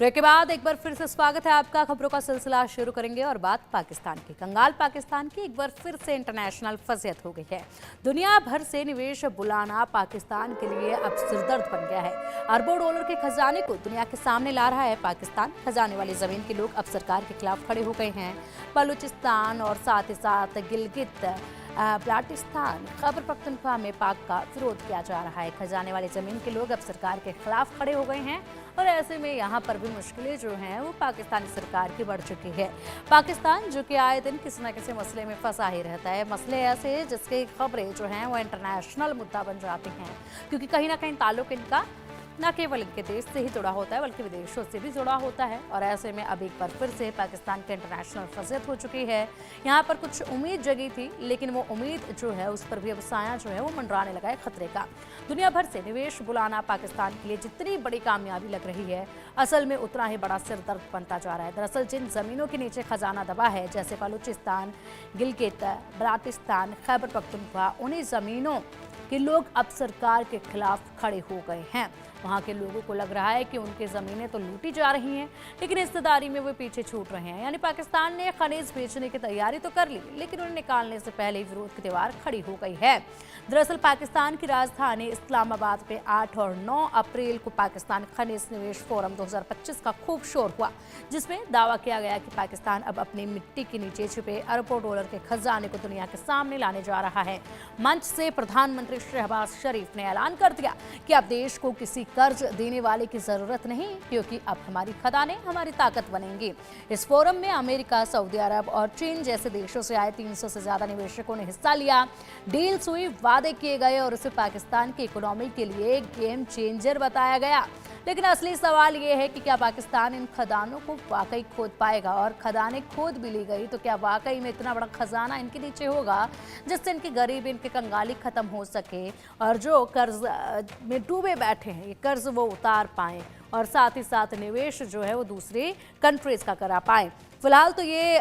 Break के बाद एक बार फिर से स्वागत है आपका। खबरों का सिलसिला शुरू करेंगे और बात पाकिस्तान की। कंगाल पाकिस्तान की एक बार फिर से इंटरनेशनल फजीहत हो गई है। दुनिया भर से निवेश बुलाना पाकिस्तान के लिए अब सिरदर्द बन गया है। अरबों डॉलर के खजाने को दुनिया के सामने ला रहा है पाकिस्तान। खजाने वाली जमीन के लोग अब सरकार के खिलाफ खड़े हो गए हैं। बलूचिस्तान और साथ ही साथ गिलगित बाल्टिस्तान खैबर पख्तूनख्वा में पाक का विरोध किया जा रहा है। खजाने वाली जमीन के लोग अब सरकार के खिलाफ खड़े हो गए हैं और ऐसे में यहाँ पर भी मुश्किलें जो हैं वो पाकिस्तानी सरकार की बढ़ चुकी है। पाकिस्तान जो कि आए दिन किसी न किसी मसले में फंसा ही रहता है। मसले ऐसे हैं जिसकी खबरें जो हैं वो इंटरनेशनल मुद्दा बन जाती हैं, क्योंकि कहीं ना कहीं ताल्लुक इनका न केवल इनके देश से ही जुड़ा होता है बल्कि विदेशों से भी जुड़ा होता है। और ऐसे में अब एक बार फिर से पाकिस्तान की इंटरनेशनल फजीहत हो चुकी है। यहाँ पर कुछ उम्मीद जगी थी, लेकिन वो उम्मीद जो है उस पर भी अब साया जो है वो मंडराने लगा है खतरे का। दुनिया भर से निवेश बुलाना पाकिस्तान के लिए जितनी बड़ी कामयाबी लग रही है, असल में उतना ही बड़ा सिरदर्द बनता जा रहा है। दरअसल जिन जमीनों के नीचे खजाना दबा है, जैसे बलूचिस्तान, गिलगित बाल्टिस्तान, खैबर पख्तूनख्वा, उन्हीं जमीनों कि लोग अब सरकार के खिलाफ खड़े हो गए हैं। वहाँ के लोगों को लग रहा है कि उनकी ज़मीनें तो लूटी जा रही हैं, लेकिन हिस्सेदारी में वो पीछे छूट रहे हैं। यानी पाकिस्तान ने खनिज बेचने की तैयारी तो कर ली, लेकिन उन्हें निकालने से पहले ही विरोध की दीवार खड़ी हो गई है। दरअसल पाकिस्तान की राजधानी इस्लामाबाद में 8 और 9 अप्रैल को पाकिस्तान खनिज निवेश फोरम 2025 का खूब शोर हुआ, जिसमें दावा किया गया कि पाकिस्तान अब अपनी मिट्टी के नीचे छुपे अरबों डॉलर के खजाने को दुनिया के सामने लाने जा रहा है। मंच से प्रधानमंत्री शहबाज शरीफ ने ऐलान कर दिया कि अब देश को किसी कर्ज देने वाले की जरूरत नहीं, क्योंकि अब हमारी खदानें हमारी ताकत बनेंगी। इस फोरम में अमेरिका, सऊदी अरब और चीन जैसे देशों से आए 300 से ज्यादा निवेशकों ने हिस्सा लिया। डील्स हुई, वादे किए गए और इसे पाकिस्तान की इकोनॉमी के लिए गेम चेंजर बताया गया। लेकिन असली सवाल ये है कि क्या पाकिस्तान इन खदानों को वाकई खोद पाएगा, और खदानें खोद भी ली गई तो क्या वाकई में इतना बड़ा खजाना इनके नीचे होगा जिससे इनकी गरीबी, इनकी कंगाली खत्म हो सके और जो कर्ज में डूबे बैठे हैं ये कर्ज वो उतार पाएं और साथ ही साथ निवेश जो है वो दूसरी कंट्रीज का करा पाएं। फिलहाल तो ये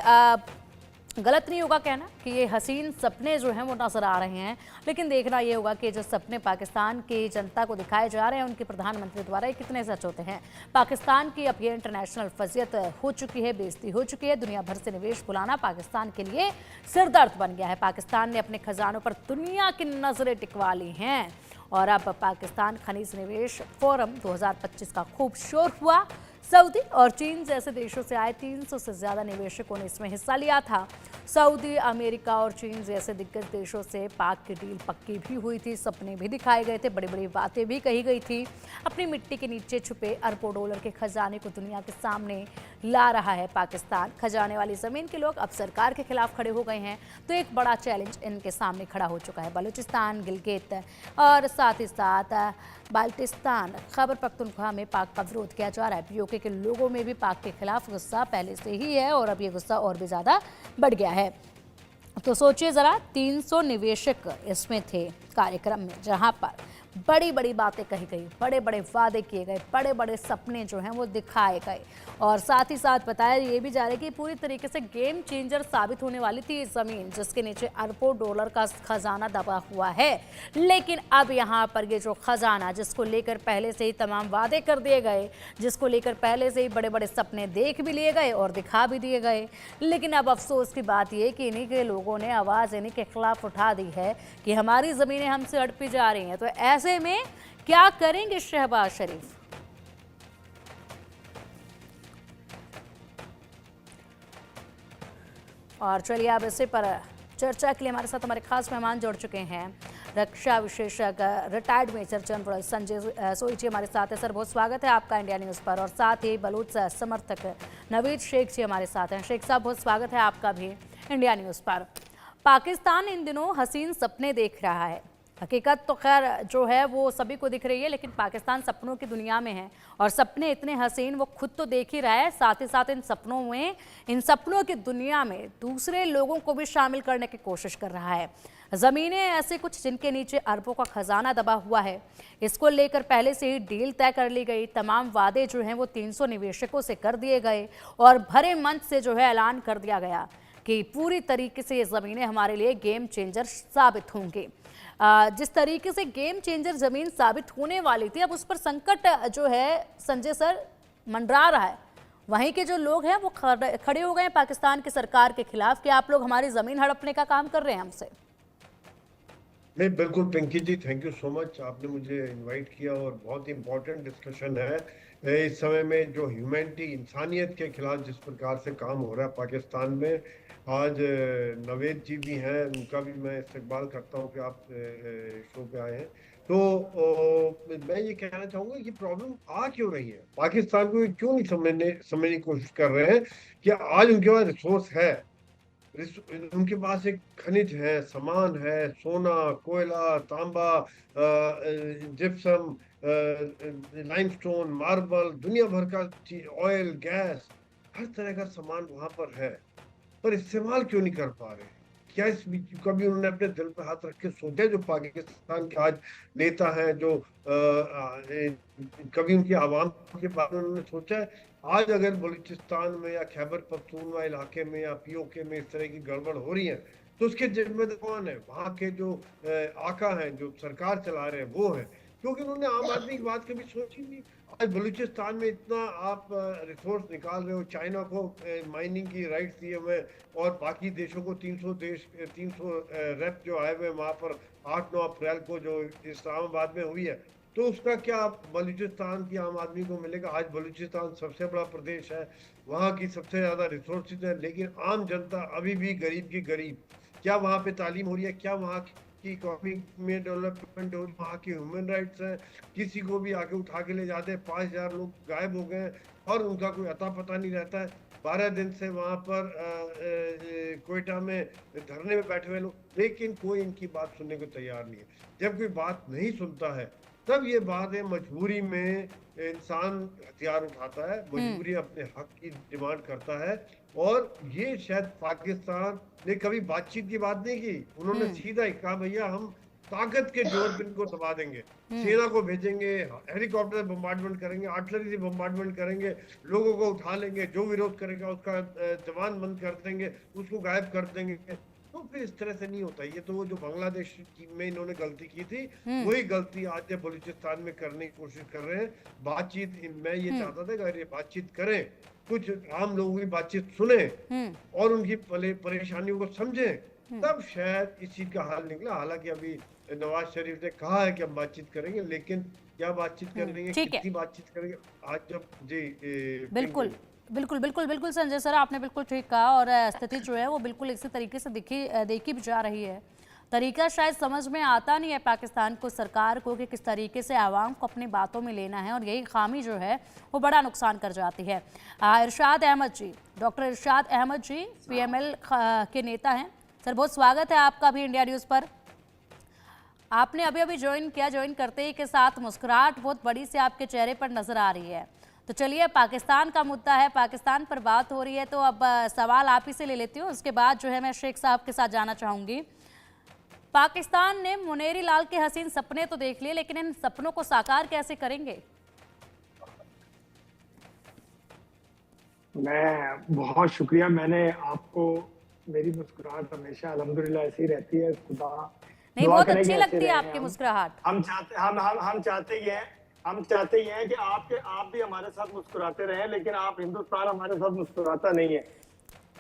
गलत नहीं होगा कहना कि ये हसीन सपने जो हैं वो नजर आ रहे हैं, लेकिन देखना ये होगा कि जो सपने पाकिस्तान की जनता को दिखाए जा रहे हैं उनके प्रधानमंत्री द्वारा ये कितने सच होते हैं। पाकिस्तान की अब ये इंटरनेशनल फजीहत हो चुकी है, बेइज्जती हो चुकी है। दुनिया भर से निवेश बुलाना पाकिस्तान के लिए सिरदर्द बन गया है। पाकिस्तान ने अपने खजानों पर दुनिया की नजरें टिकवा ली हैं और अब पाकिस्तान खनिज निवेश फोरम 2025 का खूब शोर हुआ। सऊदी और चीन जैसे देशों से आए 300 से ज़्यादा निवेशकों ने इसमें हिस्सा लिया था। सऊदी, अमेरिका और चीन जैसे दिग्गज देशों से पाक की डील पक्की भी हुई थी, सपने भी दिखाए गए थे, बड़ी बड़ी बातें भी कही गई थी। अपनी मिट्टी के नीचे छुपे अरबों डॉलर के खजाने को दुनिया के सामने ला रहा है पाकिस्तान। खजाने वाली ज़मीन के लोग अब सरकार के खिलाफ खड़े हो गए हैं, तो एक बड़ा चैलेंज इनके सामने खड़ा हो चुका है। बलूचिस्तान, गिलगित और साथ ही साथ बाल्टिस्तान, खैबर पख्तूनख्वा में पाक का विरोध किया जा रहा है। पीओके के लोगों में भी पाक के खिलाफ गुस्सा पहले से ही है और अब ये गुस्सा और भी ज़्यादा बढ़ गया है। तो सोचिए ज़रा, 300 निवेशक इसमें थे कार्यक्रम में, जहां पर बड़ी बड़ी बातें कही गई, बड़े बड़े वादे किए गए, बड़े बड़े सपने जो हैं वो दिखाए गए और साथ ही साथ बताया ये भी जा रहा है कि पूरी तरीके से गेम चेंजर साबित होने वाली थी ज़मीन, जिसके नीचे अरबों डॉलर का खजाना दबा हुआ है। लेकिन अब यहाँ पर ये जो खजाना, जिसको लेकर पहले से ही तमाम वादे कर दिए गए, जिसको लेकर पहले से ही बड़े बड़े सपने देख भी लिए गए और दिखा भी दिए गए, लेकिन अब अफसोस की बात यह कि इन्हीं के लोगों ने आवाज़ इन्हीं के खिलाफ उठा दी है कि हमारी ज़मीनें हमसे हड़पी जा रही हैं। तो ऐसे में क्या करेंगे शहबाज शरीफ? और चलिए अब इसी पर चर्चा के लिए हमारे साथ हमारे खास मेहमान जुड़ चुके हैं। रक्षा विशेषज्ञ रिटायर्ड मेजर जनरल संजय सोई हमारे साथ है। सर, बहुत स्वागत है आपका इंडिया न्यूज़ पर। और साथ ही बलूच समर्थक नवीद शेख जी हमारे साथ हैं। शेख साहब, बहुत स्वागत है आपका भी इंडिया न्यूज़ पर। पाकिस्तान इन दिनों हसीन सपने देख रहा है। हकीकत तो खैर जो है वो सभी को दिख रही है, लेकिन पाकिस्तान सपनों की दुनिया में है और सपने इतने हसीन वो खुद तो देख ही रहा है, साथ ही साथ इन सपनों की दुनिया में दूसरे लोगों को भी शामिल करने की कोशिश कर रहा है। ज़मीनें ऐसे कुछ जिनके नीचे अरबों का खजाना दबा हुआ है, इसको लेकर पहले से ही डील तय कर ली गई। तमाम वादे जो हैं वो 300 निवेशकों से कर दिए गए और भरे मंच से जो है ऐलान कर दिया गया कि पूरी तरीके से ये ज़मीनें हमारे लिए गेम चेंजर साबित होंगी। जिस तरीके से गेम चेंजर ज़मीन साबित होने वाली थी, अब उस पर संकट जो है संजय सर मंडरा रहा है, वहीं के जो लोग हैं वो खड़े हो गए हैं पाकिस्तान की सरकार के खिलाफ कि आप लोग हमारी जमीन हड़पने का काम कर रहे हैं हमसे। नहीं, बिल्कुल पिंकी जी, थैंक यू सो मच, आपने मुझे इनवाइट किया और बहुत ही इम्पोर्टेंट डिस्कशन है। इस समय में जो ह्यूमैनिटी, इंसानियत के खिलाफ जिस प्रकार से काम हो रहा है पाकिस्तान में, आज नवेद जी भी हैं, उनका भी मैं इस्तकबाल करता हूं कि आप शो पे आए हैं। तो मैं ये कहना चाहूंगा कि प्रॉब्लम आ क्यों रही है, पाकिस्तान को ये क्यों नहीं समझने की कोशिश कर रहे हैं कि आज उनके पास रिसोर्स है, उनके पास एक खनिज है, सामान है, सोना, कोयला, तांबा, जिप्सम, लाइमस्टोन, मार्बल, दुनिया भर का ऑयल, गैस, हर तरह का सामान वहां पर है, पर इस्तेमाल क्यों नहीं कर पा रहे? क्या इस कभी उन्होंने अपने दिल पर हाथ रख के सोचा? जो पाकिस्तान के आज नेता हैं, जो कभी उनकी आवाम के बारे में उन्होंने सोचा है? आज अगर बलूचिस्तान में या खैबर पख्तूनवा इलाके में या पीओके में इस तरह की गड़बड़ हो रही है, तो उसके जिम्मेदार कौन है? वहां के जो आका हैं, जो सरकार चला रहे हैं, वो है, क्योंकि उन्होंने आम आदमी की बात कभी सोची नहीं। आज बलूचिस्तान में इतना आप रिसोर्स निकाल रहे हो, चाइना को माइनिंग की राइट्स दिए हुए, और बाकी देशों को 300 रेप जो आए हुए वहां पर 8-9 अप्रैल को जो इस्लामाबाद में हुई है, तो उसका क्या बलूचिस्तान की आम आदमी को मिलेगा? आज बलूचिस्तान सबसे बड़ा प्रदेश है, वहाँ की सबसे ज्यादा रिसोर्सेज है, लेकिन आम जनता अभी भी गरीब की गरीब। क्या वहाँ पे तालीम हो रही है? क्या वहाँ की इकोनॉमी में डेवलपमेंट हो रही है? वहाँ की ह्यूमन राइट्स हैं? किसी को भी आके उठा के ले जाते हैं। 5,000 लोग गायब हो गए और उनका कोई अता पता नहीं रहता है। 12 दिन से वहाँ पर कोयटा में धरने में बैठे हुए लोग, लेकिन कोई इनकी बात सुनने को तैयार नहीं है। जब कोई बात नहीं सुनता है, तब ये बात है, मजबूरी में इंसान हथियार उठाता है, मजबूरी अपने हक की डिमांड करता है। और ये शायद पाकिस्तान ने कभी बातचीत की बात नहीं की, उन्होंने सीधा ही कहा भैया हम ताकत के जोर पे इनको दबा देंगे, सेना को भेजेंगे, हेलीकॉप्टर से बम्बार्डमेंट करेंगे, आर्टिलरी से बम्बार्डमेंट करेंगे, लोगों को उठा लेंगे, जो विरोध करेगा उसका जवान बंद कर देंगे, उसको गायब कर देंगे। तो फिर इस तरह से नहीं होता। ये तो वो जो बांग्लादेश में इन्होंने गलती की थी, वही गलती आज ये बलूचिस्तान में करने की कोशिश कर रहे हैं। बातचीत, मैं ये चाहता था कि अगर ये बातचीत करें, कुछ आम लोगों की बातचीत सुने और उनकी परेशानियों को समझें, तब शायद इस चीज का हल निकला। हालांकि अभी नवाज शरीफ ने कहा है कि हम बातचीत करेंगे, लेकिन क्या बातचीत करेंगे, कितनी बातचीत करेंगे, आज जब जी बिल्कुल बिल्कुल बिल्कुल बिल्कुल संजय सर, आपने बिल्कुल ठीक कहा। और स्थिति जो है वो बिल्कुल इसी तरीके से देखी भी जा रही है। तरीका शायद समझ में आता नहीं है पाकिस्तान को, सरकार को, कि किस तरीके से आवाम को अपनी बातों में लेना है, और यही खामी जो है वो बड़ा नुकसान कर जाती है। इरशाद अहमद जी, डॉक्टर इरशाद अहमद जी PML के नेता हैं। सर बहुत स्वागत है आपका भी इंडिया न्यूज़ पर। आपने अभी अभी ज्वाइन किया, ज्वाइन करते ही के साथ मुस्कुराहट बहुत बड़ी सी आपके चेहरे पर नजर आ रही है। तो चलिए, पाकिस्तान का मुद्दा है, पाकिस्तान पर बात हो रही है, तो अब सवाल आप ही से ले लेती हूँ, उसके बाद जो है मैं शेख साहब के साथ जाना चाहूँगी। पाकिस्तान ने मुनेरी लाल के हसीन सपने तो देख लिए, लेकिन इन सपनों को साकार कैसे करेंगे? मैं बहुत शुक्रिया। मैंने आपको, मेरी मुस्कुराहट हमेशा अल्हम्दुलिल्लाह ऐसी रहती है। खुदा नहीं, बहुत अच्छी लगती है आपकी मुस्कुराहट। हम चाहते ही हैं कि आप भी हमारे साथ मुस्कुराते रहें, लेकिन आप हिंदुस्तान हमारे साथ मुस्कुराता नहीं है।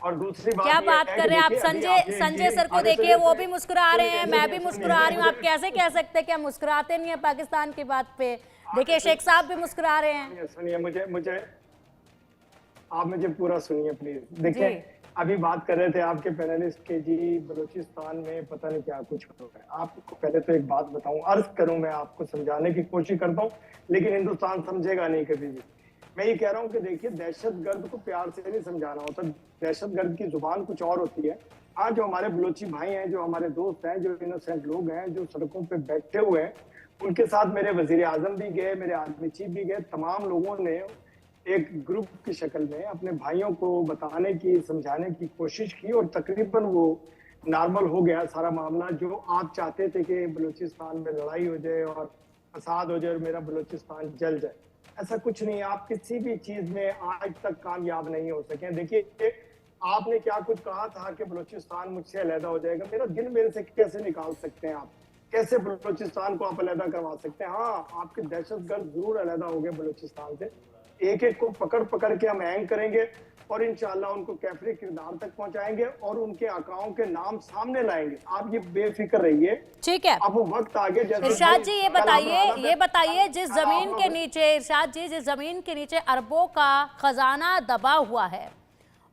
और दूसरी बात, क्या बात कर रहे हैं आप? संजय सर को देखिए, वो भी मुस्कुरा रहे हैं, मैं भी मुस्कुरा रही हूँ। आप कैसे कह सकते हैं कि हम मुस्कुराते नहीं है पाकिस्तान की बात पे? देखिए शेख साहब भी मुस्कुरा रहे हैं। सुनिए, आप मुझे पूरा सुनिए प्लीज। देखिए, अभी बात कर रहे थे आपके पैनलिस्ट के जी, बलूचिस्तान में पता नहीं क्या कुछ हो रहा है। आपको पहले तो एक बात बताऊं, अर्ज करूं, मैं आपको समझाने की कोशिश करता हूं, लेकिन हिंदुस्तान समझेगा नहीं कभी भी। मैं ये कह रहा हूं कि देखिए, दहशतगर्द को प्यार से नहीं समझाना होता, दहशतगर्द की जुबान कुछ और होती है। आज जो हमारे बलूची भाई हैं, जो हमारे दोस्त हैं, जो इनोसेंट लोग हैं, जो सड़कों पे बैठे हुए हैं, उनके साथ मेरे वजीर आजम भी गए, मेरे आर्मी चीफ भी गए, तमाम लोगों ने एक ग्रुप की शक्ल में अपने भाइयों को बताने की, समझाने की कोशिश की, और तकरीबन वो नॉर्मल हो गया सारा मामला। जो आप चाहते थे कि बलूचिस्तान में लड़ाई हो जाए और फसाद हो जाए और मेरा बलूचिस्तान जल जाए, ऐसा कुछ नहीं। आप किसी भी चीज में आज तक कामयाब नहीं हो सके। देखिए, आपने क्या कुछ कहा था कि बलूचिस्तान मुझसे अलहदा हो जाएगा। मेरा दिल मेरे से कैसे निकाल सकते हैं आप? कैसे बलूचिस्तान को आप अलहदा करवा सकते हैं? हाँ, आपके दहशतगर्द जरूर अलहदा हो गए बलूचिस्तान से, एक एक को पकड़ पकड़ के हम हैंग करेंगे और इंशाल्लाह उनको कैफरे किरदार तक पहुंचाएंगे और उनके आकाओं के नाम सामने लाएंगे। आप ये बेफिक्र रहिए। ठीक है अब वो वक्त आ गया, जैसे इरशाद जी, ये बताइए जिस कल जमीन आप के नीचे, इरशाद जी, जिस जमीन के नीचे अरबों का खजाना दबा हुआ है,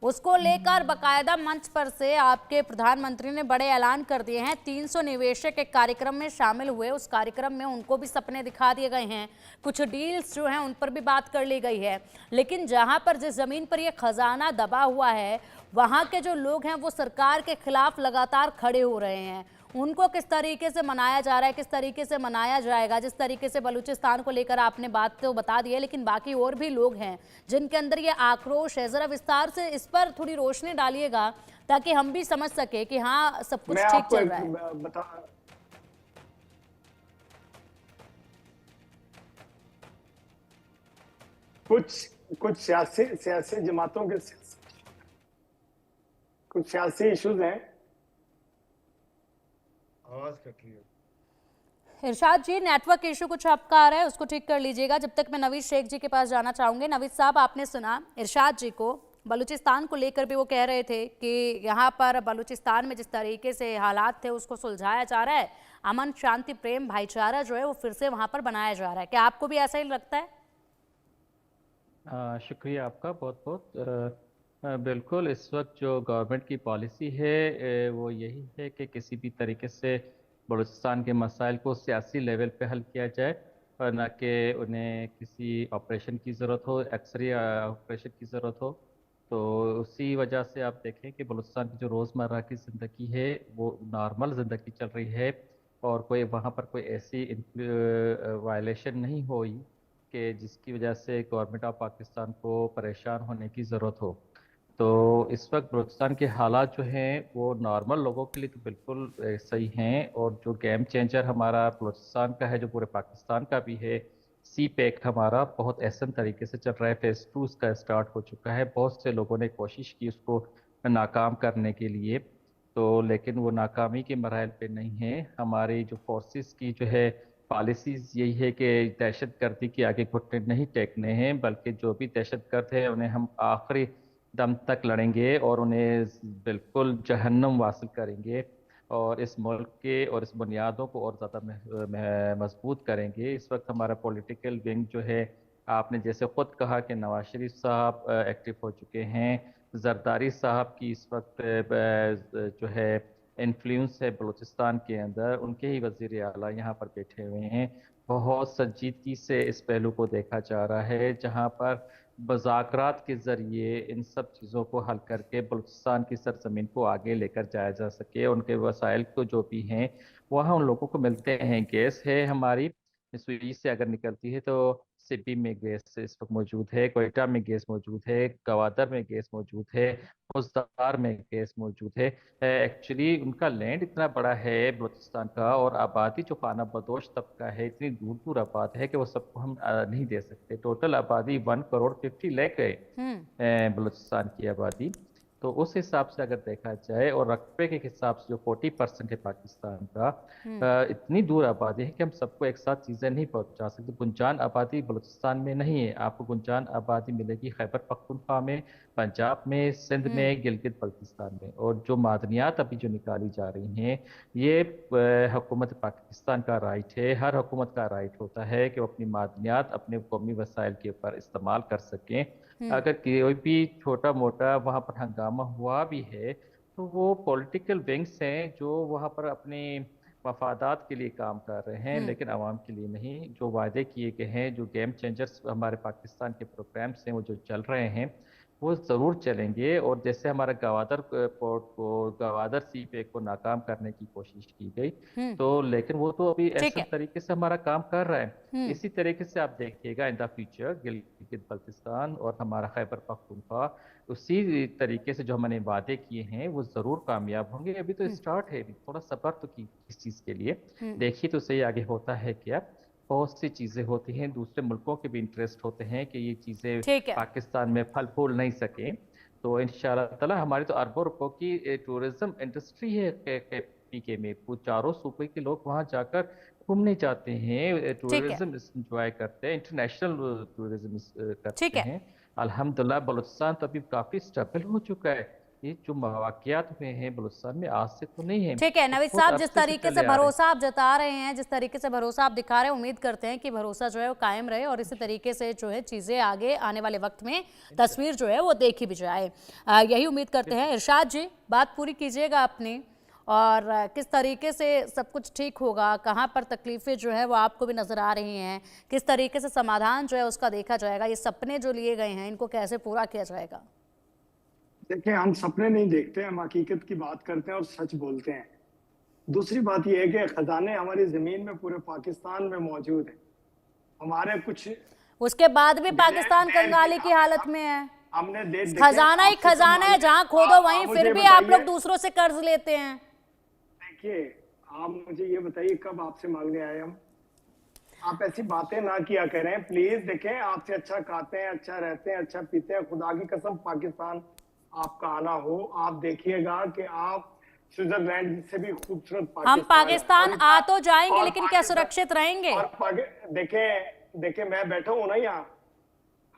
उसको लेकर बकायदा मंच पर से आपके प्रधानमंत्री ने बड़े ऐलान कर दिए हैं। 300 निवेशक एक कार्यक्रम में शामिल हुए, उस कार्यक्रम में उनको भी सपने दिखा दिए गए हैं, कुछ डील्स जो हैं उन पर भी बात कर ली गई है। लेकिन जहां पर जिस जमीन पर ये खजाना दबा हुआ है, वहां के जो लोग हैं वो सरकार के खिलाफ लगातार खड़े हो रहे हैं। उनको किस तरीके से मनाया जा रहा है, किस तरीके से मनाया जाएगा? जिस तरीके से बलूचिस्तान को लेकर आपने बात तो बता दी है, लेकिन बाकी और भी लोग हैं जिनके अंदर ये आक्रोश है। जरा विस्तार से इस पर थोड़ी रोशनी डालिएगा ताकि हम भी समझ सके कि हाँ सब कुछ ठीक चल रहा है। कुछ सियासी जमातों के कुछ सियासी इश्यूज हैं। आवाज कट रही है। इरशाद जी, नेटवर्क इशू कुछ आपका आ रहा है, उसको ठीक कर लीजिएगा। जब तक मैं नवीद शेख जी के पास जाना चाहूंगी। नवीद साहब, आपने सुना इरशाद जी को, बलूचिस्तान को लेकर भी वो कह रहे थे कि यहाँ पर बलूचिस्तान में जिस तरीके से हालात थे उसको सुलझाया जा रहा है, अमन शांति प्रेम भाईचारा जो है वो फिर से वहाँ पर बनाया जा रहा है। क्या आपको भी ऐसा ही लगता है? शुक्रिया आपका बहुत बहुत। बिल्कुल, इस वक्त जो गवर्नमेंट की पॉलिसी है वो यही है कि किसी भी तरीके से बलूचिस्तान के मसाइल को सियासी लेवल पे हल किया जाए और न कि उन्हें किसी ऑपरेशन की ज़रूरत हो, एक्सरे ऑपरेशन की ज़रूरत हो। तो उसी वजह से आप देखें कि बलूचिस्तान की जो रोज़मर्रा की ज़िंदगी है वो नॉर्मल ज़िंदगी चल रही है और कोई वहाँ पर कोई ऐसी वायलेशन नहीं हुई कि जिसकी वजह से गवर्नमेंट ऑफ पाकिस्तान को परेशान होने की ज़रूरत हो। तो इस वक्त बलूचिस्तान के हालात जो हैं वो नॉर्मल लोगों के लिए तो बिल्कुल सही हैं, और जो गेम चेंजर हमारा बलूचिस्तान का है, जो पूरे पाकिस्तान का भी है, सी पैक हमारा बहुत ऐसा तरीके से चल रहा है। फेज़ 2 उसका स्टार्ट हो चुका है। बहुत से लोगों ने कोशिश की उसको नाकाम करने के लिए, तो लेकिन वो नाकामी के मराहल पे नहीं है। हमारी जो फोर्सेस की जो है पॉलिसीज यही है कि दहशतगर्दी के आगे घुटने नहीं टेकने हैं, बल्कि जो भी दहशतगर्द है उन्हें हम आखिरी दम तक लड़ेंगे और उन्हें बिल्कुल जहन्नम वासिल करेंगे और इस मुल्क के और इस बुनियादों को और ज़्यादा मजबूत करेंगे। इस वक्त हमारा पॉलिटिकल विंग जो है, आपने जैसे खुद कहा कि नवाज शरीफ साहब एक्टिव हो चुके हैं, जरदारी साहब की इस वक्त जो है इन्फ्लुएंस है बलूचिस्तान के अंदर, उनके ही वजीर आला यहाँ पर बैठे हुए हैं। बहुत संजीदगी से इस पहलू को देखा जा रहा है, जहाँ पर मुज़ाकरात के ज़रिए इन सब चीज़ों को हल करके बलूचिस्तान की सरजमीन को आगे लेकर जाया जा सके। उनके वसाइल को जो भी हैं वहाँ उन लोगों को मिलते हैं। गैस है हमारी स्वीज से अगर निकलती है तो सिब्बी में गैस इस वक्त मौजूद है, कोयटा में गैस मौजूद है, गवादर में गैस मौजूद है, मुज़फ्फर में गैस मौजूद है। एक्चुअली उनका लैंड इतना बड़ा है बलूचिस्तान का, और आबादी जो खाना बदोश तबका है इतनी दूर दूर आबाद है कि वो सबको हम नहीं दे सकते। टोटल आबादी 1 करोड़ 50 लाख है बलूचिस्तान की आबादी। तो उस हिसाब से अगर देखा जाए और रकबे के हिसाब से जो 40% है पाकिस्तान का, इतनी दूर आबादी है कि हम सबको एक साथ चीज़ें नहीं पहुंचा सकते। गुंजान आबादी बलूचिस्तान में नहीं है। आपको गुंजान आबादी मिलेगी खैबर पख्तूनख्वा में, पंजाब में, सिंध में, गिलगित बल्तिस्तान में। और जो मादनियात अभी जो निकाली जा रही हैं, ये हुकूमत पाकिस्तान का राइट है। हर हुकूमत का राइट होता है कि वो अपनी मादनियात अपने कौमी वसाइल के ऊपर इस्तेमाल कर सकें। अगर कोई भी छोटा मोटा वहाँ पर हंगामा हुआ भी है तो वो पॉलिटिकल विंग्स हैं जो वहाँ पर अपने मफादात के लिए काम कर रहे हैं, लेकिन आवाम के लिए नहीं। जो वायदे किए गए हैं, जो गेम चेंजर्स हमारे पाकिस्तान के प्रोग्राम्स हैं, वो जो चल रहे हैं वो ज़रूर चलेंगे। और जैसे हमारा गवादर पोर्ट को, गवादर सी पे को नाकाम करने की कोशिश की गई, तो लेकिन वो तो अभी ऐसे तरीके से हमारा काम कर रहा है। इसी तरीके से आप देखिएगा in the future Gilgit Baltistan और हमारा खैबर पख्तूनख्वा उसी तरीके से जो हमने वादे किए हैं वो ज़रूर कामयाब होंगे। अभी तो स्टार्ट है, थोड़ा सब्र तो की इस चीज़ के लिए। देखिए तो सही आगे होता है क्या। बहुत सी चीजें होती हैं, दूसरे मुल्कों के भी इंटरेस्ट होते हैं कि ये चीजें पाकिस्तान में फल फूल नहीं सके। तो इंशाल्लाह ताला हमारी तो अरबों रुपयों की टूरिज्म इंडस्ट्री है के में। चारों सूबे के लोग वहां जाकर घूमने जाते हैं, ठीक है। टूरिज्म इंजॉय करते हैं, इंटरनेशनल टूरिज्म करते ठीक है। हैं। अल्हम्दुलिल्लाह बलूचिस्तान तो अभी काफी स्टेबल हो चुका है। ये जो वाकयात हुए हैं बलूचिस्तान में आज से तो नहीं है, ठीक है नवीद बहुत साहब, जिस अरसे से तरीके से चले आ रहे हैं। भरोसा आप जता रहे हैं, जिस तरीके से भरोसा आप दिखा रहे हैं, उम्मीद करते हैं कि भरोसा जो है वो कायम रहे और इसी तरीके से जो है चीजें आगे आने वाले वक्त में तस्वीर जो है वो देखी भी जाए। यही उम्मीद करते हैं। इरशाद जी, बात पूरी कीजिएगा अपनी, और किस तरीके से सब कुछ ठीक होगा, कहाँ पर तकलीफें जो है वो आपको भी नजर आ रही हैं, किस तरीके से समाधान जो है उसका देखा जाएगा, ये सपने जो लिए गए हैं इनको कैसे पूरा किया जाएगा? देखिए, हम सपने नहीं देखते, हम हकीकत की बात करते हैं और सच बोलते हैं। दूसरी बात यह है कि खजाने हमारी जमीन में पूरे पाकिस्तान में मौजूद है। हमारे कुछ उसके बाद भी पाकिस्तान कंगाली की हालत में है। हमने खजाना ही खजाना है, जहां खोदो वहीं फिर भी आप लोग दूसरों से कर्ज लेते हैं। देखिए, आप मुझे ये बताइए कब आपसे मांगने आए हम? आप ऐसी बातें ना किया करें प्लीज। देखें, आपसे अच्छा खाते हैं, अच्छा रहते हैं, अच्छा पीते हैं। खुदा की कसम, पाकिस्तान आपका आना हो, आप देखिएगा कि आप स्विट्जरलैंड से भी खूबसूरत हम पाकिस्तान आ तो जाएंगे, और लेकिन क्या सुरक्षित रहेंगे? देखें, मैं बैठा हूं ना यहाँ,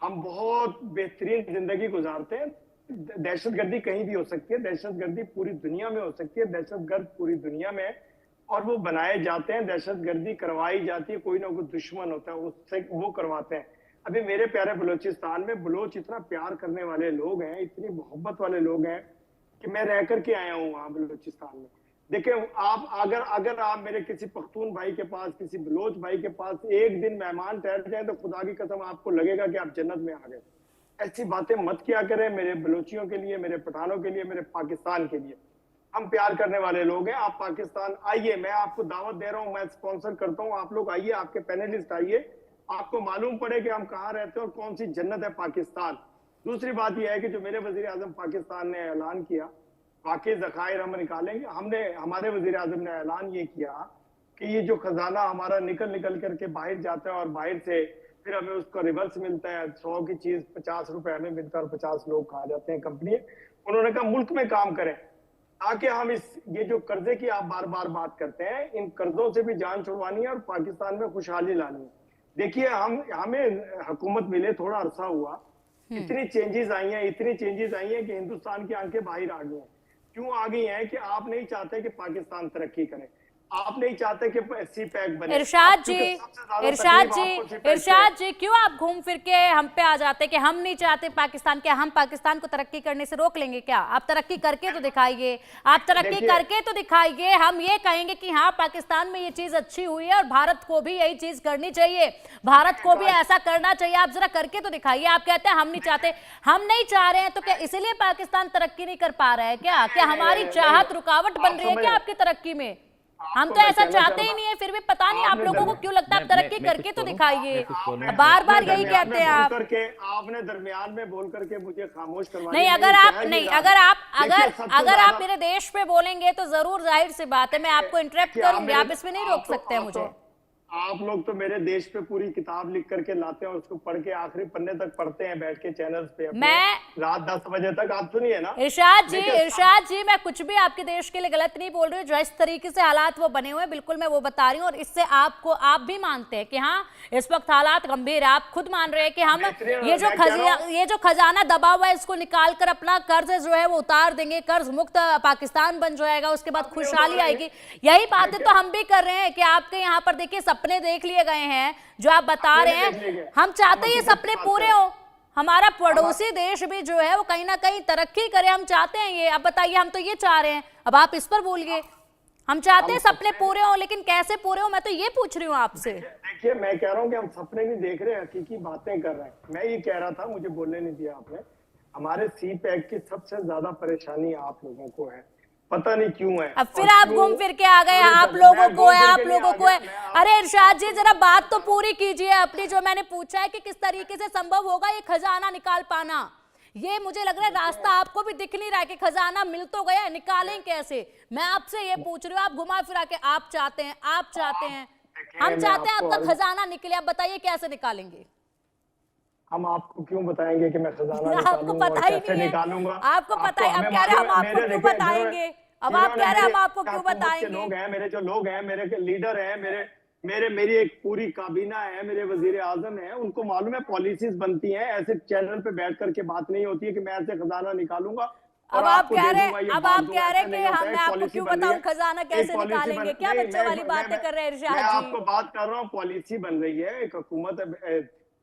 हम बहुत बेहतरीन जिंदगी गुजारते हैं। दहशतगर्दी कहीं भी हो सकती है, दहशतगर्दी पूरी दुनिया में हो सकती है, दहशतगर्द पूरी दुनिया में है और वो बनाए जाते हैं, दहशतगर्दी करवाई जाती है, कोई ना कोई दुश्मन होता है उससे वो करवाते हैं। अभी मेरे प्यारे बलूचिस्तान में बलोच इतना प्यार करने वाले लोग हैं, इतनी मोहब्बत वाले लोग हैं कि मैं रह करके आया हूँ वहां बलूचिस्तान में। देखिए, आप अगर आप मेरे किसी पख्तून भाई के पास, किसी बलोच भाई के पास एक दिन मेहमान ठहर जाए तो खुदा की कसम आपको लगेगा कि आप जन्नत में आ गए। ऐसी बातें मत किया करें मेरे बलोचियों के लिए, मेरे पठानों के लिए, मेरे पाकिस्तान के लिए। हम प्यार करने वाले लोग हैं। आप पाकिस्तान आइए, मैं आपको दावत दे रहा हूँ, मैं स्पॉन्सर करता हूँ। आप लोग आइए, आपके पैनलिस्ट आइए, आपको मालूम पड़े कि हम कहाँ रहते हैं और कौन सी जन्नत है पाकिस्तान। दूसरी बात यह है कि जो मेरे वजीर आजम पाकिस्तान ने ऐलान किया, वाकई जखायर हम निकालेंगे। हमारे वजीर आजम ने ऐलान ये किया कि ये जो खजाना हमारा निकल करके बाहर जाता है और बाहर से फिर हमें उसका रिवर्स मिलता है, 100 की चीज 50 रुपए हमें मिलता है और 50 लोग खा जाते हैं कंपनी। उन्होंने कहा मुल्क में काम करें ताकि हम ये जो कर्जे की आप बार बार बात करते हैं, इन कर्जों से भी जान छुड़वानी है और पाकिस्तान में खुशहाली लानी है। देखिए, हमें हुकूमत मिले थोड़ा अरसा हुआ, इतनी चेंजेस आई हैं कि हिंदुस्तान की आंखें बाहर आ गई हैं। क्यों आ गई हैं? कि आप नहीं चाहते कि पाकिस्तान तरक्की करे, आप नहीं चाहते कि सी पैक बने। इरशाद जी, क्यों आप घूम फिर के हम पे आ जाते कि हम नहीं चाहते पाकिस्तान? क्या हम पाकिस्तान को तरक्की करने से रोक लेंगे क्या? आप तरक्की करके तो दिखाइए, आप तरक्की करके तो दिखाइए। हम ये कहेंगे कि हाँ, पाकिस्तान में ये चीज अच्छी हुई है और भारत को भी यही चीज करनी चाहिए, भारत को भी ऐसा करना चाहिए। आप जरा करके तो दिखाइए। आप कहते हैं हम नहीं चाहते, हम नहीं चाह रहे हैं, तो क्या इसलिए पाकिस्तान तरक्की नहीं कर पा रहा है क्या? क्या हमारी चाहत रुकावट बन रही है क्या आपकी तरक्की में? हम तो ऐसा चाहते ही नहीं है, फिर भी पता नहीं आप लोगों को क्यों लगता है। आप तरक्की करके तो दिखाइए, बार बार यही कहते हैं आप। आपने दरमियान में बोल करके मुझे खामोश करवा नहीं, अगर आप मेरे देश पे बोलेंगे तो जरूर, जाहिर सी बात है मैं आपको इंटरप्ट करूंगी, आप इसमें नहीं रोक सकते हैं मुझे। आप लोग तो मेरे देश पे पूरी किताब लिख करके लाते हैं और उसको पढ़ के आखिरी पन्ने तक पढ़ते हैं बैठ के चैनल्स पे। मैं रात 10 बजे तक आप सुनिए ना। इरशाद जी, मैं कुछ भी आपके देश के लिए गलत नहीं बोल रही हूँ। जो इस तरीके से हालात वो बने हुए हैं, बिल्कुल मैं वो बता रही हूँ, और इससे आप भी मानते हैं कि हाँ, इस वक्त हालात गंभीर है। आप खुद मान रहे हैं कि हम ये जो खजाना दबा हुआ है इसको निकाल कर अपना कर्ज जो है वो उतार देंगे, कर्ज मुक्त पाकिस्तान बन जाएगा, उसके बाद खुशहाली आएगी। यही बातें तो हम भी कर रहे हैं कि आपके यहाँ पर देखिए सपने देख लिए गए हैं जो आप बता रहे हैं। हम चाहते हैं ये सपने पूरे हो, हमारा पड़ोसी देश भी जो है वो कहीं ना कहीं तरक्की करे, हम चाहते हैं ये। अब बताइए, हम तो ये चाह रहे हैं, अब आप इस पर बोलिए। हम चाहते हैं सपने पूरे हो, लेकिन कैसे पूरे हो, मैं तो ये पूछ रही हूँ आपसे। देखिए, मैं कह रहा हूँ कि हम सपने नहीं देख रहे, हकीकी बातें कर रहे हैं। मैं ये कह रहा था, मुझे बोलने नहीं दिया आपने। हमारे सी पैक की सबसे ज्यादा परेशानी आप लोगों को है, पता नहीं क्यों है। अब फिर आप घूम फिर के आ गए, आप लोगों को है, अरे इरशाद जी जरा बात तो पूरी कीजिए अपनी। जो मैंने पूछा है कि किस तरीके से संभव होगा ये खजाना निकाल पाना, ये मुझे लग रहा है रास्ता आपको भी दिख नहीं रहा है कि खजाना मिल तो गया, निकालें कैसे? मैं आपसे ये पूछ रही हूँ। आप घुमा फिरा के आप चाहते हैं, हम चाहते हैं आपका खजाना निकले, आप बताइए कैसे निकालेंगे? हम आपको क्यों बताएंगे कि मैं खजाना आपको पता ही नहीं है, आपको पता है। अब कह रहे हैं हम आपको क्यों बताएंगे, अब आप कह रहे हैं हम आपको क्यों बताएंगे? लोग हैं मेरे, जो लोग हैं मेरे लीडर हैं, मेरे मेरी एक पूरी काबीना है, मेरे वजीर आजम है, उनको मालूम है पॉलिसीज बनती हैं, ऐसे चैनल पे बैठ करके बात नहीं होती है कि मैं ऐसे खजाना निकालूंगा और अब आप आपको कह दे रहे दूंगा, ये अब बांट आप दूंगा, कह ऐसा रहे कि नहीं होता हम है। मैं आपको पॉलिसी क्यों बन रही बताऊं है, खजाना एक कैसे पॉलिसी बन निकालेंगे, क्या नहीं, बच्चे वाली बातें कर रहे हैं इरशाद मैं जी। आपको बात कर रहा हूँ, पॉलिसी बन रही है, एक हुकूमत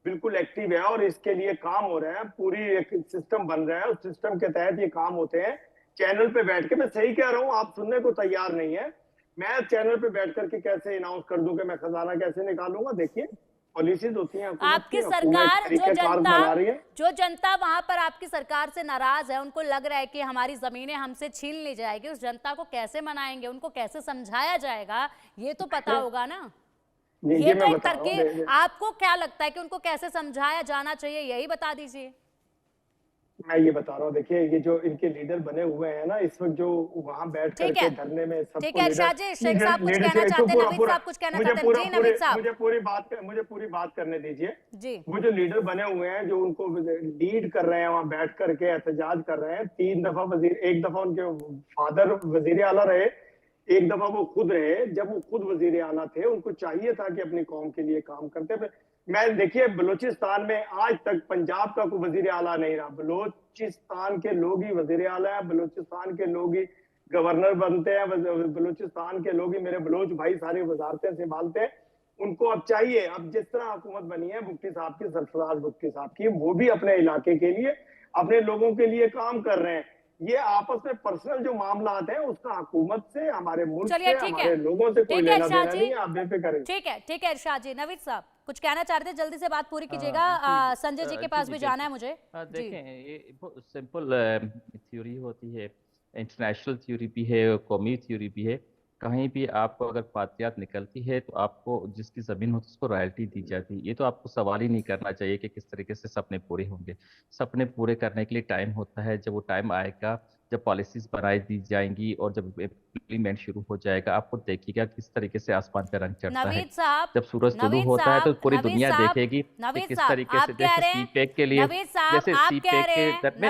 बिल्कुल एक्टिव है और इसके लिए काम हो रहा है, पूरी एक सिस्टम बन रहा है, उस सिस्टम के तहत ये काम होते हैं। चैनल पे बैठ के, मैं सही कह रहा हूँ, आप सुनने को तैयार नहीं है, मैं चैनल पे बैठ करके कैसे अनाउंस कर दूं कि मैं खजाना कैसे निकालूंगा? देखिए पॉलिसीज होती हैं हुकूमत की, आपकी हुकूमत एक सरकार तरीकेकार बना रही है। जो जनता वहां पर आपकी सरकार से नाराज है, उनको लग रहा है कि हमारी जमीनें हमसे छीन ली जाएगी, उस जनता को कैसे मनाएंगे, उनको कैसे समझाया जाएगा, ये तो पता होगा ना। ये तो मैं एक बता रहा हूँ, तरकीब, आपको क्या लगता है कि उनको कैसे समझाया जाना चाहिए, यही बता दीजिए। मैं ये बता रहा हूँ, देखिए ये जो इनके लीडर बने हुए हैं ना इस वक्त, जो वहां बैठ ठीक है, करके धरने में ठीक सबको है लीडर इरशाद जी, शेख साहब कुछ कहना लीडरशिप, चाहते हैं, पूरा नवीद पूरा साहब कुछ कहना मुझे चाहते हैं, पूरा जी पूरे नवीद साहब। मुझे पूरी बात करने दीजिए। जी वो जो लीडर बने हुए हैं, जो उनको लीड कर रहे हैं, वहां बैठ करके एहतजाज कर रहे हैं, 3 दफा वजीर, एक दफा उनके फादर वजीर आला रहे, एक दफा वो खुद रहे, जब वो खुद वजीर आला थे, उनको चाहिए था कि अपनी कौम के लिए काम करते। मैं देखिए बलूचिस्तान में आज तक पंजाब का कोई वजीर आला नहीं रहा, बलूचिस्तान के लोग ही वजीर आला है, बलूचिस्तान के लोग ही गवर्नर बनते हैं, बलूचिस्तान के लोग ही मेरे बलोच भाई सारी वजारतें संभालते हैं। उनको अब चाहिए, अब जिस तरह हुकूमत बनी है भुट्टी साहब की, सरफराज भुट्टी साहब की, वो भी अपने इलाके के लिए, अपने लोगों के लिए काम कर रहे हैं। ये आपस में पर्सनल जो मामला हैं उसका हुकूमत से, हमारे मुल्क चलिए से, ठीक है, हमारे लोगों से कोई ठीक है लेना इरशाद देना जी, नहीं है, आप बेफिक्र रहिए। ठीक है इरशाद जी। नवीद साहब कुछ कहना चाह रहे थे, जल्दी से बात पूरी कीजिएगा, जी संजय जी के जी पास जी भी जाना है बिल्कुल। मुझे। जी देखें ये बहुत सिंपल थ्योरी होती है, इंटरनेशनल थ्योरी भी है, कौमी थ्योरी भी है। कहीं भी आपको अगर पातियात निकलती है तो आपको जिसकी ज़मीन होती है उसको रॉयल्टी दी जाती है। ये तो आपको सवाल ही नहीं करना चाहिए कि किस तरीके से सपने पूरे होंगे। सपने पूरे करने के लिए टाइम होता है, जब वो टाइम आएगा, जब पॉलिसीज बनाई दी जाएंगी और जब इम्प्लीमेंट शुरू हो जाएगा, आपको देखिएगा किस तरीके से आसमान का रंग चढ़ता है। नवीद साहब, जब सूरज तुलू नवीद होता है तो साहब, पूरी नवीद दुनिया साहब, देखेगी कि नवीद किस साहब तरीके आप से, कह जैसे रहे हैं, सीपेक के लिए, नवीद साहब जैसे आप कह सीपेक रहे के हैं, दर में,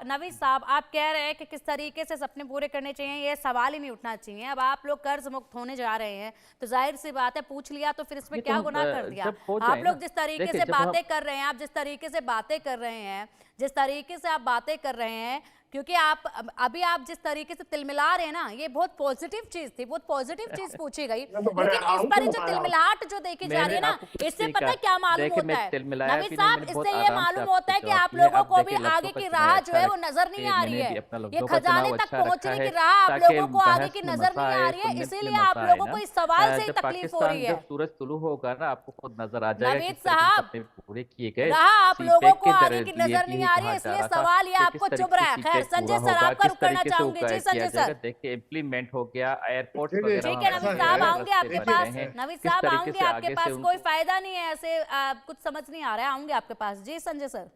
नवीद साहब आप कह रहे हैं कि किस तरीके से सपने पूरे करने चाहिए, ये सवाल ही नहीं उठना चाहिए। अब आप लोग कर्ज मुक्त होने जा रहे हैं तो जाहिर सी बात है, पूछ लिया तो फिर इसमें ये तो क्या हम गुनाह कर दिया। जब हो आप जाए लोग ना, जिस तरीके देखिए से जब हम, बातें कर रहे हैं, आप जिस तरीके से बातें कर रहे हैं, जिस तरीके से आप बातें कर रहे हैं, क्योंकि आप अभी आप जिस तरीके से तिलमिला रहे हैं ना, ये बहुत पॉजिटिव चीज थी, बहुत पॉजिटिव चीज पूछी गई, मैं तो बड़े लेकिन इस आराम पर से जो बताया। तिलमिलाहट जो देखी जा रही है मैंने ना, आपको कुछ इससे नहीं पता है कहा। क्या मालूम देखिए होता मैं है तिलमिलाया नवीद भी नहीं, साहब, मैंने बहुत इससे ये आराम से मालूम आपको होता है कि जवाब आप दिया। लोगों अब को भी देखिए आगे लफ्जों का की चुनाव राह जो अच्छा है वो नजर नहीं आ मैंने रही भी है, अपना ये लफ्जों का खजाने चुनाव तक अच्छा पहुंचने रखा की है, राह आप ताकि लोगों को आगे बहस की में नजर मजा नहीं आ आए, रही है, सुन्नत में इसीलिए आप मजा आए लोगों ना। को इस सवाल से ही जब तकलीफ हो पाकिस्तान, रही जब है। सूरज तुलू होगा ना, आपको खुद नजर आ जाएगा नवीद किस तरीके से साहब, सपने पूरे किए गए। राह आप लोगों सीपेक को के आगे की लिए नजर भी नहीं यही आ रही कहा है, जा इसलिए रहा था सवाल ये कि आपको किस चुभ तरीके रहा से है। खैर, सीपेक संजय पूरा सर होगा, आपका किस रुख करना तरीके से वो चाहूंगी। जी किया संजय जाएगा। सर, देखिए इम्प्लीमेंट हो गया, एयरपोर्ट्स देखिए वगैरह ठीक वहाँ है ऐसा नवीद बनने साहब, है, लगे, आऊंगे रास्ते आपके बन देखिए पास। रहे हैं, नवीद किस साहब तरीके आऊंगे से आपके आगे से पास, उनको कोई फायदा नहीं है ऐसे, कुछ समझ नहीं आ रहा है, आऊंगे आपके पास। जी संजय सर।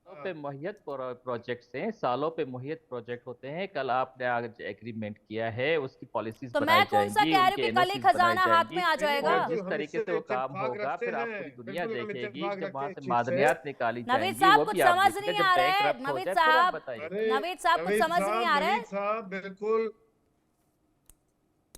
सालों पे मुहैयत प्रोजेक्ट्स हैं, सालों पे मुहैयत प्रोजेक्ट होते हैं। कल आपने आज एग्रीमेंट किया है, उसकी पॉलिसीज तो मैं बनाई कौन सा जाएंगी, कह रही हूँ उनके कि कल ही एनओसीज बनाई खजाना हाथ में जाएंगी, आ नहीं नहीं, जाएगा। और बिल्कुल जिस हम तरीके से इससे वो काम इत्तेफाक होगा रखते फिर आप हैं, पूरी दुनिया बिल्कुल हम देखेगी। इत्तेफाक जब रखते वहां हैं से इस चीज से। मादनियात निकाली नवीद जाएंगी, साहब वो कुछ भी आप समझ देखिएगा। नहीं जब आ रहा बैंक है, रफ्त हो नवीद जाए फिर आप साहब, बताइए। अरे नवीद साहब कुछ समझ नहीं आ रहा है। नवीद साहब बिल्कुल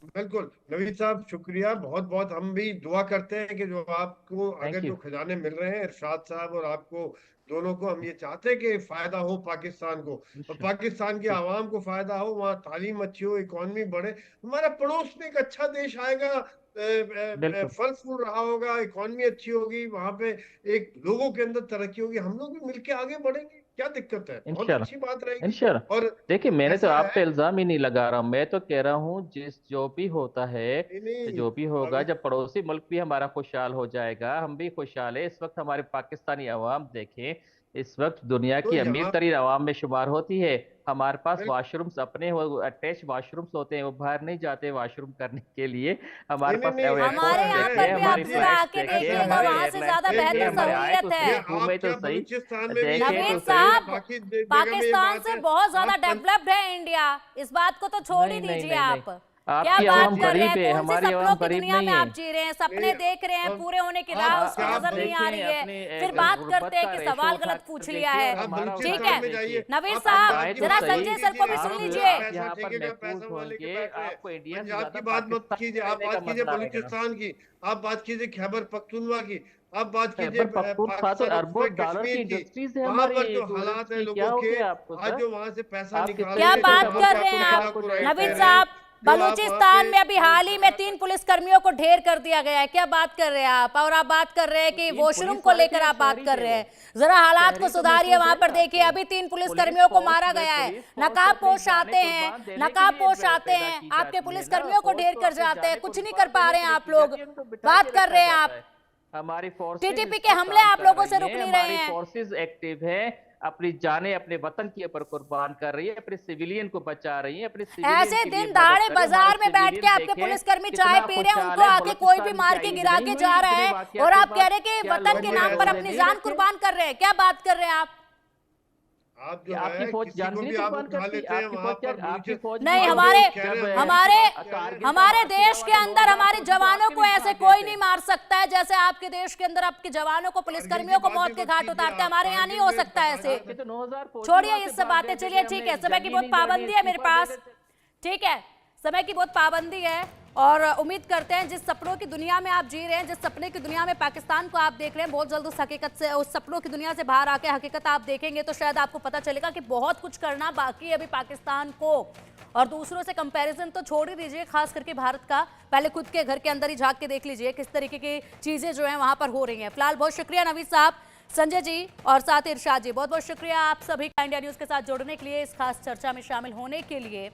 बिल्कुल, नवीद साहब शुक्रिया बहुत बहुत। हम भी दुआ करते हैं कि जो आपको थैंक अगर यू। जो खजाने मिल रहे हैं इरशाद साहब और आपको दोनों को, हम ये चाहते हैं कि फायदा हो पाकिस्तान को, और पाकिस्तान की आवाम को फायदा हो, वहाँ तालीम अच्छी हो, इकॉनमी बढ़े, हमारा पड़ोस में एक अच्छा देश आएगा, बिल्कुल फल फूल रहा होगा, इकॉनमी अच्छी होगी, वहां पे एक लोगों के अंदर तरक्की होगी, हम लोग भी मिलके आगे बढ़ेंगे, क्या दिक्कत है? बहुत अच्छी इंशाल्लाह, बात रहेगी। इंशाल्लाह। और देखिए मैंने तो ऐसा आप पे है, इल्जाम ही नहीं लगा रहा हूँ, मैं तो कह रहा हूँ जो भी होता है, नहीं नहीं, जो भी होगा, अभी जब पड़ोसी मुल्क भी हमारा खुशहाल हो जाएगा, हम भी खुशहाल है। इस वक्त हमारे पाकिस्तानी अवाम देखें, इस वक्त दुनिया तो की अमीर यहाँ तरीन अवाम में शुमार होती है। हमारे पास बिल्कुल, वाशरूम्स अपने अटैच वाशरूम्स होते हैं, वो बाहर नहीं जाते वाशरूम करने के लिए। नहीं हमारे नहीं पास नहीं, ऐसा हमारे एयरपोर्ट्स यहाँ है, पर देखे, भी आप हमारी जरा फ्लाइट्स आके देखे, ऐसा देखिएगा, है, हमारे वहां से एयरलाइंस ज्यादा एक देखे, बेहतर मिनट हमारे आए तो सहूलियत ये है। उसकी आप घूमे तो क्या सही। बलूचिस्तान में भी ये देखे तो नवीद बात सही। है, साहब, बाकी जगह में ये पाकिस्तान बात से है। बहुत ज्यादा आप डेवलप्ड है इंडिया, इस बात को तो छोड़ ही नहीं नहीं दीजिए नहीं नहीं, आप। क्या आपकी बात आवाम कर रहे गरीब हैं? है, कौन से हमारी सपनों आवाम की गरीब दुनिया नहीं में है। आप जी रहे हैं? सपने ये देख रहे हैं, अब पूरे होने की राह आप उसको क्या नजर नहीं आ देखें, रही है, अपने फिर बात गुर्बत करते हैं का कि रेशो सवाल उठा गलत कर पूछ देखिए लिया और है। आप हमारा ठीक बलूचिस्तान है में जाइए, नवीद आप साहब, पंजाब की जरा बात संजय मत सर को भी कीजिए, सुन आप लीजिए। पैसा यहाँ पर ठेके का महफूज पैसा वाले के होंगे, बैठ रहे हैं। आपको इंडिया से पंजाब की ज्यादा बात मत पाकिस्तान कीजिए, में आप रहने का बात कीजिए मजा आएगा। बलूचिस्तान की, आप बात कीजिए खैबर पख्तूनवा की, आप बात कीजिए खैबर पख्तूनख्वा तो पाकिस्तान और अरबों सूबे डॉलर कश्मीर की की। इंडस्ट्रीज है वहां हमारी पर जो टूरिस्ट हालात हैं की। क्या लोगों हो के, गया आपको आज सर? जो वहां से पैसा आप किस निकाल क्या रहे तरीके हैं, से बात वहां कर पे रहे हैं पैसा आप को राइट नवीद कह रहे हैं, साहब? जो आप वहां बलूचिस्तान पे में अभी हाल ही में 3 पुलिसकर्मियों को ढेर कर दिया गया है। क्या बात कर रहे हैं आप? और आप बात कर रहे हैं कि 3 वॉशरूम पुलिस को वाले लेकर थे, आप बात शहरी कर थे रहे वो। हैं। जरा हालात को शहरी तो सुधारिए। महफूज वहां है पर ना देखिए, आपके। अभी 3 पुलिस पुलिसकर्मियों को फोर्स मारा में गया है। पुलिस फोर्स नकाब अपनी पोश आते जानें हैं, कुर्बान देने के नकाब लिए पोश आते पैदा हैं, की आपके जाती है पुलिसकर्मियों को फौज ढेर तो कर अपनी जाते हैं। जानें कुछ नहीं कुर्बान कर पा देने रहे हैं के आप लिए की लोग। जाती है, उनको बिठा बात के कर रखा रहे हैं जाता आप। है। हमारी फोर्सेस टीटीपी इस के वक्त हमले काम आप कर लोगों से रही रुक हैं, नहीं रहे हमारी हैं। फोर्सेस एक्टिव है, अपनी जानें अपने वतन के ऊपर कुर्बान कर रही है, अपने सिविलियन को बचा रही है, अपने सिविलियन ऐसे के लिए दिन मदद दहाड़े करें। बाजार हमारे में बैठ के सिविलियन आपके देखें पुलिसकर्मी कितना चाय पी रहे हैं, खुशहाल उनको है। आके कोई भी बलूचिस्तान मार की के ईद गिरा नहीं के हुई जा रहा इतने है, वाकयात और के आप कह बाद। रहे हैं कि क्या वतन के लोगों ने नाम पर रोजे अपनी नहीं जान रखे? कुर्बान कर रहे हैं। क्या बात कर रहे हैं आप? आप जो आपकी है फौज किसी जान को नहीं भी आप कुर्बान उठा करती? लेते हैं आपकी वहां फौज क्या, पर आपकी फौज नहीं, आप जो हमारे कह रहे हैं हमारे कारगिल का हमारे मार्च देश के वाले अंदर 2000 हमारे को जवानों आपके को भी ऐसे साथ कोई थे। नहीं मार सकता है जैसे आपके देश के अंदर आपके जवानों को, पुलिसकर्मियों को मौत के घाट उतारते हैं। हमारे यहाँ नहीं हो सकता ऐसे। आपके तो 9000 फौजी छोड़िए वहां ये से सब भाग बातें, गए थे चलिए कि ठीक हमें है। समय की जंगी बहुत नहीं लड़नी, पाबंदी है मेरे इस्तीफा पास। दे देते। ठीक है, समय की बहुत पाबंदी है, और उम्मीद करते हैं जिस सपनों की दुनिया में आप जी रहे हैं, जिस सपने की दुनिया में पाकिस्तान को आप देख रहे हैं, बहुत जल्द उस हकीकत से, उस सपनों की दुनिया से बाहर आके हकीकत आप देखेंगे तो शायद आपको पता चलेगा कि बहुत कुछ करना बाकी है अभी पाकिस्तान को। और दूसरों से कंपैरिजन तो छोड़ ही दीजिए, खास करके भारत का। पहले खुद के घर के अंदर ही झांक के देख लीजिए किस तरीके की चीजें जो है वहां पर हो रही हैं। फिलहाल बहुत शुक्रिया नवीद साहब, संजय जी और साथ ही इरशाद जी, बहुत बहुत शुक्रिया आप सभी का इंडिया न्यूज के साथ जुड़ने के लिए, इस खास चर्चा में शामिल होने के लिए।